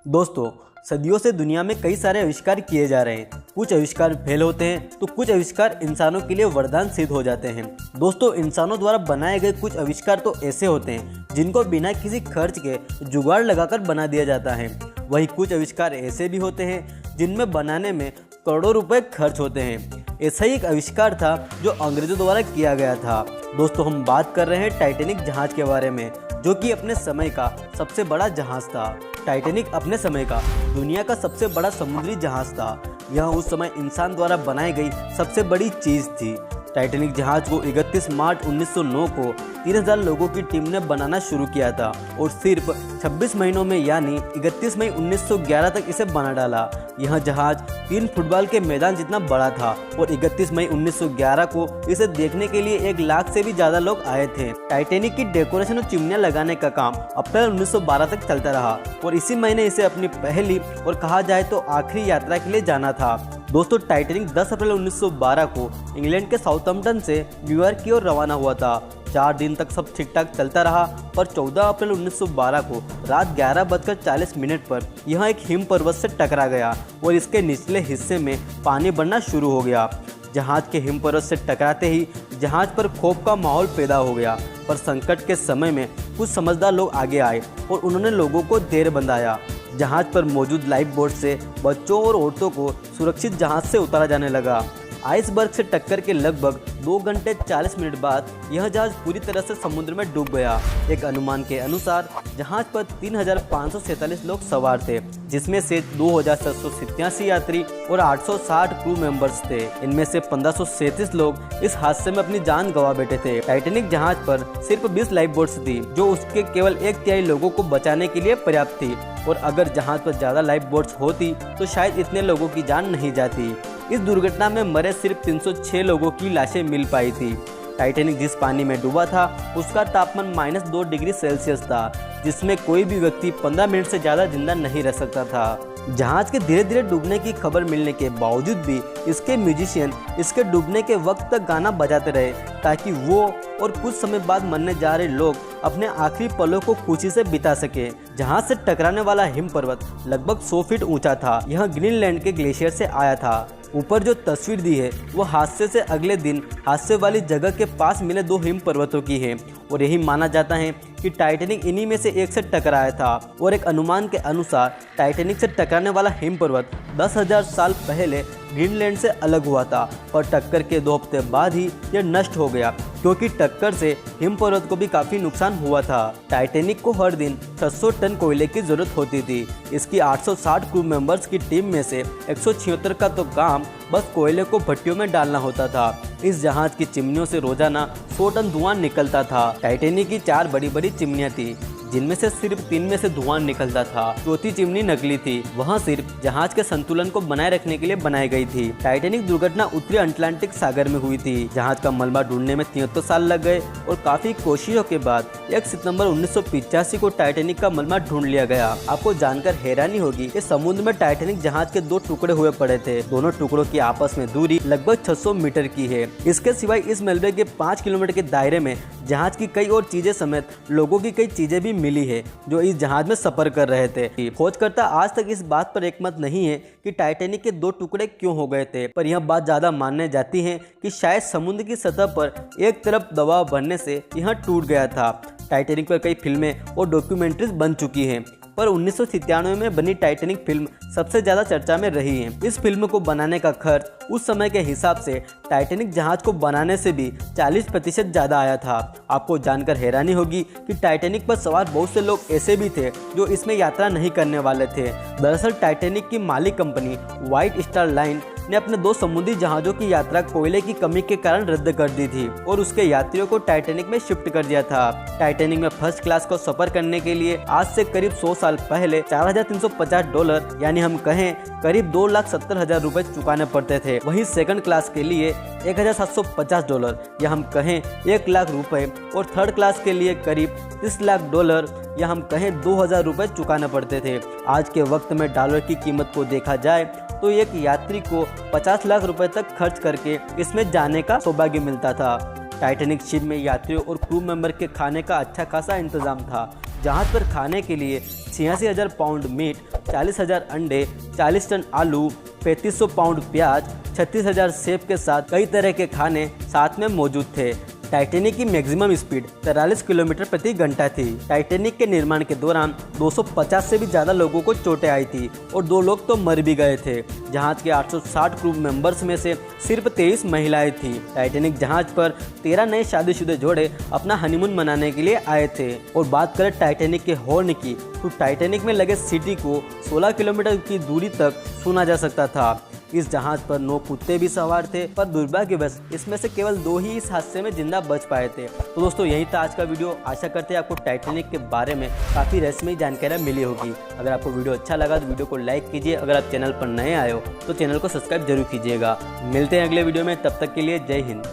दोस्तों, सदियों से दुनिया में कई सारे आविष्कार किए जा रहे हैं। कुछ आविष्कार फेल होते हैं तो कुछ आविष्कार इंसानों के लिए वरदान सिद्ध हो जाते हैं। दोस्तों, इंसानों द्वारा बनाए गए कुछ आविष्कार तो ऐसे होते हैं जिनको बिना किसी खर्च के जुगाड़ लगाकर बना दिया जाता है। वहीं कुछ आविष्कार ऐसे भी होते हैं जिनमें बनाने में करोड़ों रुपए खर्च होते हैं। ऐसा ही एक आविष्कार था जो अंग्रेजों द्वारा किया गया था। दोस्तों, हम बात कर रहे हैं टाइटैनिक जहाज के बारे में, जो कि अपने समय का सबसे बड़ा जहाज था। टाइटैनिक अपने समय का दुनिया का सबसे बड़ा समुद्री जहाज था। यह उस समय इंसान द्वारा बनाई गई सबसे बड़ी चीज़ थी। टाइटैनिक जहाज को 31 मार्च 1909 को 3000 लोगों की टीम ने बनाना शुरू किया था और सिर्फ 26 महीनों में यानी 31 मई 1911 तक इसे बना डाला। यह जहाज 3 फुटबॉल के मैदान जितना बड़ा था और 31 मई 1911 को इसे देखने के लिए 1 लाख से भी ज़्यादा लोग आए थे। टाइटैनिक की डेकोरेशन और चिमनियाँ लगाने का काम अप्रैल 1912 तक चलता रहा और इसी महीने इसे अपनी पहली और कहा जाए तो आखिरी यात्रा के लिए जाना था। दोस्तों, टाइटैनिक 10 अप्रैल 1912 को इंग्लैंड के साउथहैम्पटन से न्यूयॉर्क की ओर रवाना हुआ था। 4 दिन तक सब ठीक ठाक चलता रहा, पर 14 अप्रैल 1912 को रात 11:40 पर यह एक हिम पर्वत से टकरा गया और इसके निचले हिस्से में पानी बढ़ना शुरू हो गया। जहाज के हिम पर्वत से टकराते ही जहाज पर खौफ का माहौल पैदा हो गया, पर संकट के समय में कुछ समझदार लोग आगे आए और उन्होंने लोगों को धैर्य बंधाया। जहाज पर मौजूद लाइफ बोट से बच्चों और औरतों को सुरक्षित जहाज से उतारा जाने लगा। आइसबर्ग से टक्कर के लगभग 2 घंटे 40 मिनट बाद यह जहाज पूरी तरह से समुद्र में डूब गया। एक अनुमान के अनुसार जहाज पर 3547 लोग सवार थे, जिसमें से 2787 यात्री और 860 क्रू मेंबर्स थे। इनमें से 1537 लोग इस हादसे में अपनी जान गंवा बैठे थे। टाइटैनिक जहाज पर सिर्फ 20 लाइफ बोट्स थी, जो उसके केवल 1/3 लोगों को बचाने के लिए पर्याप्त थी, और अगर जहाज पर ज़्यादा लाइफ बोट्स होती तो शायद इतने लोगों की जान नहीं जाती। इस दुर्घटना में मरे सिर्फ 306 लोगों की लाशें मिल पाई थी। टाइटैनिक जिस पानी में डूबा था उसका तापमान -2 डिग्री सेल्सियस था, जिसमें कोई भी व्यक्ति 15 मिनट से ज़्यादा जिंदा नहीं रह सकता था। जहाज के धीरे धीरे डूबने की खबर मिलने के बावजूद भी इसके म्यूजिशियन इसके डूबने के वक्त तक गाना बजाते रहे, ताकि वो और कुछ समय बाद मरने जा रहे लोग अपने आखिरी पलों को खुशी से बिता सके। जहाज से टकराने वाला हिम पर्वत लगभग 100 फीट ऊंचा था। यह ग्रीनलैंड के ग्लेशियर से आया था। ऊपर जो तस्वीर दी है वो हादसे से अगले दिन हादसे वाली जगह के पास मिले 2 हिम पर्वतों की है, और यही माना जाता है कि टाइटैनिक इन्हीं में से एक से टकराया था। और एक अनुमान के अनुसार टाइटैनिक से टकराने वाला हिम पर्वत 10,000 साल पहले ग्रीनलैंड से अलग हुआ था, पर टक्कर के 2 हफ्ते बाद ही यह नष्ट हो गया, क्योंकि टक्कर से हिम पर्वत को भी काफ़ी नुकसान हुआ था। टाइटैनिक को हर दिन 600 टन कोयले की जरूरत होती थी। इसकी 860 क्रू मेंबर्स की टीम में से 176 का तो काम बस कोयले को भट्टियों में डालना होता था। इस जहाज की चिमनियों से रोजाना 100 टन धुआं निकलता था। टाइटैनिक की 4 बड़ी बड़ी चिमनियाँ थी, जिनमें से सिर्फ 3 में से धुआं निकलता था। चौथी चिमनी नकली थी, वह सिर्फ जहाज के संतुलन को बनाए रखने के लिए बनाई गई थी। टाइटैनिक दुर्घटना उत्तरी अटलांटिक सागर में हुई थी। जहाज का मलबा ढूंढने में 73 साल लग गए और काफी कोशिशों के बाद 1 सितंबर 1985 को टाइटैनिक का मलबा ढूंढ लिया गया। आपको जानकर हैरानी होगी कि समुद्र में टाइटैनिक जहाज के 2 टुकड़े हुए पड़े थे। दोनों टुकड़ों की आपस में दूरी लगभग 600 मीटर की है। इसके सिवाय इस मलबे के 5 किलोमीटर के दायरे में जहाज की कई और चीजें समेत लोगों की कई चीजें भी मिली है जो इस जहाज में सफर कर रहे थे। खोजकर्ता आज तक इस बात पर एकमत नहीं है कि टाइटैनिक के 2 टुकड़े क्यों हो गए थे, पर यह बात ज्यादा मानने जाती है कि शायद समुद्र की सतह पर एक तरफ दबाव बढ़ने से यह टूट गया था। टाइटैनिक पर कई फिल्में और डॉक्यूमेंट्रीज बन चुकी हैं, पर 1997 में बनी टाइटैनिक फिल्म सबसे ज़्यादा चर्चा में रही है। इस फिल्म को बनाने का खर्च उस समय के हिसाब से टाइटैनिक जहाज को बनाने से भी 40% ज़्यादा आया था। आपको जानकर हैरानी होगी कि टाइटैनिक पर सवार बहुत से लोग ऐसे भी थे जो इसमें यात्रा नहीं करने वाले थे। दरअसल टाइटैनिक की मालिक कंपनी व्हाइट स्टार लाइन ने अपने 2 समुद्री जहाज़ों की यात्रा कोयले की कमी के कारण रद्द कर दी थी और उसके यात्रियों को टाइटैनिक में शिफ्ट कर दिया था। टाइटैनिक में फर्स्ट क्लास को सफर करने के लिए आज से करीब 100 साल पहले $4,350 यानी हम कहें करीब $2,70,000 रुपए चुकाने पड़ते थे। वहीं सेकंड क्लास के लिए $1,750 या हम कहें 1 लाख रुपए, और थर्ड क्लास के लिए करीब $30 लाख या हम कहें 2,000 रुपए चुकाने पड़ते थे। आज के वक्त में डॉलर की कीमत को देखा जाए तो एक यात्री को 50 लाख रुपए तक खर्च करके इसमें जाने का सौभाग्य मिलता था। टाइटैनिक शिप में यात्रियों और क्रू मेंबर के खाने का अच्छा खासा इंतजाम था। जहाज पर खाने के लिए 86,000 पाउंड मीट, 40,000 अंडे, 40 टन आलू, 3500 पाउंड प्याज, 36,000 सेब के साथ कई तरह के खाने साथ में मौजूद थे। टाइटैनिक की मैक्सिमम स्पीड 43 किलोमीटर प्रति घंटा थी। टाइटैनिक के निर्माण के दौरान 250 से भी ज़्यादा लोगों को चोटें आई थी और 2 लोग तो मर भी गए थे। जहाज के 860 क्रू मेंबर्स में से सिर्फ 23 महिलाएं थी। टाइटैनिक जहाज पर 13 नए शादीशुदा जोड़े अपना हनीमून मनाने के लिए आए थे। और बात करें टाइटैनिक के हॉर्न की, तो टाइटैनिक में लगे सिटी को 16 किलोमीटर की दूरी तक सुना जा सकता था। इस जहाज पर 9 कुत्ते भी सवार थे, पर दुर्भाग्यवश इसमें से केवल 2 ही इस हादसे में जिंदा बच पाए थे। तो दोस्तों यही था आज का वीडियो। आशा करते हैं आपको टाइटैनिक के बारे में काफ़ी रहस्यमयी जानकारी मिली होगी। अगर आपको वीडियो अच्छा लगा तो वीडियो को लाइक कीजिए। अगर आप चैनल पर नए आए हो तो चैनल को सब्सक्राइब जरूर कीजिएगा। मिलते हैं अगले वीडियो में, तब तक के लिए जय हिंद।